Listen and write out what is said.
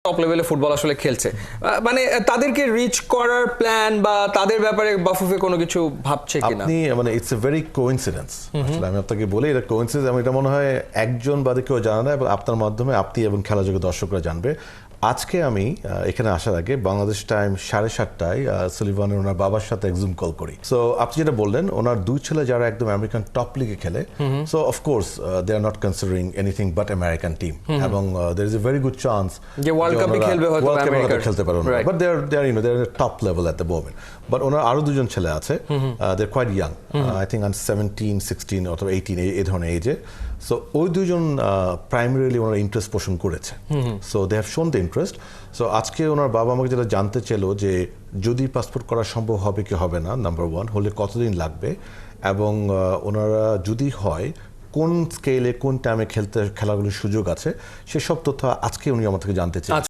Top লেভেলে football আসলে খেলছে, মানে তাদেরকে রিচ করার প্ল্যান বা তাদের ব্যাপারে বাফুফে কোনো কিছু ভাবছে কিনা? আপনি মানে ইটস এ ভেরি কোইন্সিডেন্স। আসলে আমি আপনাকে বলি এটা কোইন্সিডেন্স, আমি এটা মনে হয় একজন বাদে কেউ জানে না এবং আপনার মাধ্যমে আপনি এবং খেলাযোগ্য দর্শকরা জানবে। আজকে আমি এখানে আসার আগে বাংলাদেশ টাইম 7:30টায় সুলিভানের ওনার বাবার সাথে জুম কল করি। সো আপনি যেটা বললেন ওনার দুই ছেলে যারা একদম আমেরিকান টপ লিগে খেলে, so of course they are not considering anything but American team এবং দের is a very good chance যে ওয়ার্ল্ড কাপে খেলবে, হয়তো আমেরিকা খেলতে পারবে না, but they are top level at the moment. But ওনার আরো দুজন ছেলে আছে, they are quite young, I think 17, 16 অথবা 18 এই ধরনের এজে। সো ওই দুজন প্রাইমারিলি ওনার ইন্টারেস্ট পোষণ করেছে, so they have shown the interest. So আজকে ওনার বাবা আমাকে যেটা জানতে চেলো যে যদি পাসপোর্ট করা সম্ভব হবে কি হবে না, নাম্বার ওয়ান, হলে কতদিন লাগবে এবং ওনারা যদি হয় কোন স্কেলে কোন টাইমে খেলাগুলির সুযোগ আছে, সেসব তথ্য আজকে উনি আমার থেকে জানতে চান।